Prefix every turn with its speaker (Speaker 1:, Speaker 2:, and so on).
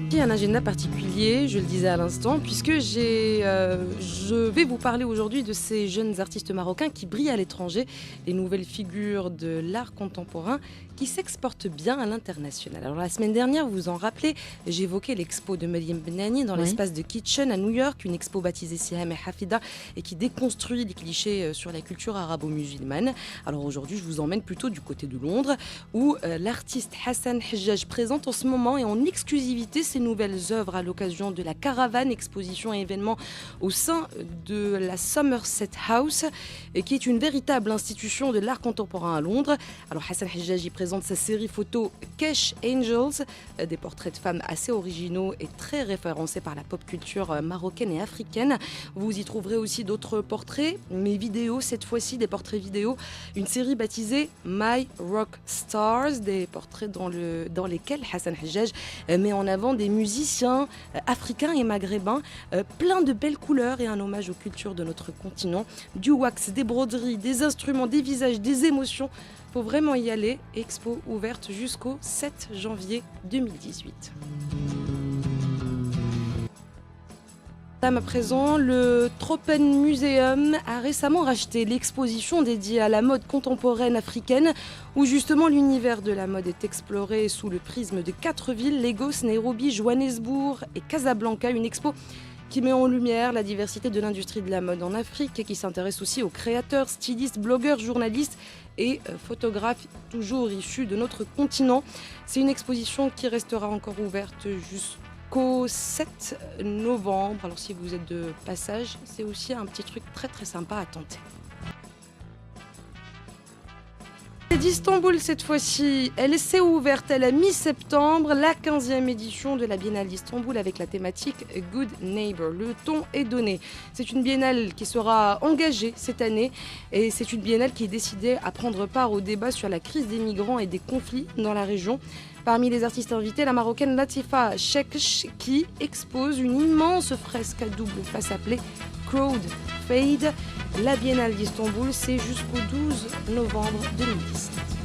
Speaker 1: J'ai un agenda particulier, je le disais à l'instant, puisque je vais vous parler aujourd'hui de ces jeunes artistes marocains qui brillent à l'étranger, les nouvelles figures de l'art contemporain qui s'exportent bien à l'international. Alors la semaine dernière, vous vous en rappelez, j'évoquais l'expo de Mariam Benani dans
Speaker 2: Oui.
Speaker 1: l'espace de Kitchen à New York, une expo baptisée Siham et Hafida et qui déconstruit les clichés sur la culture arabo-musulmane. Alors aujourd'hui, je vous emmène plutôt du côté de Londres, où l'artiste Hassan Hajjaj présente en ce moment et en exclusivité ses nouvelles œuvres à l'occasion de la Caravane, exposition et événement au sein de la Somerset House, qui est une véritable institution de l'art contemporain à Londres. Alors Hassan Hajjaj y présente sa série photo Kesh Angels, des portraits de femmes assez originaux et très référencés par la pop culture marocaine et africaine. Vous y trouverez aussi d'autres portraits, mais vidéos cette fois-ci, des portraits vidéo, une série baptisée My Rock Stars, des portraits dans lesquels Hassan Hajjaj met en avant des musiciens africains et maghrébins, plein de belles couleurs et un hommage aux cultures de notre continent. Du wax, des broderies, des instruments, des visages, des émotions. Faut vraiment y aller. Expo ouverte jusqu'au 7 janvier 2018. À présent, le Tropen Museum a récemment racheté l'exposition dédiée à la mode contemporaine africaine, où justement l'univers de la mode est exploré sous le prisme de 4 villes, Lagos, Nairobi, Johannesburg et Casablanca. Une expo qui met en lumière la diversité de l'industrie de la mode en Afrique et qui s'intéresse aussi aux créateurs, stylistes, blogueurs, journalistes et photographes toujours issus de notre continent. C'est une exposition qui restera encore ouverte jusqu'au 7 novembre. Alors si vous êtes de passage, c'est aussi un petit truc très très sympa à tenter. C'est d'Istanbul cette fois-ci. Elle s'est ouverte à la mi-septembre, la 15e édition de la Biennale d'Istanbul avec la thématique Good Neighbor. Le ton est donné. C'est une biennale qui sera engagée cette année et c'est une biennale qui est décidée à prendre part au débat sur la crise des migrants et des conflits dans la région. Parmi les artistes invités, la marocaine Latifa Chekch qui expose une immense fresque à double face appelée Crowd Fade. La Biennale d'Istanbul, c'est jusqu'au 12 novembre 2017.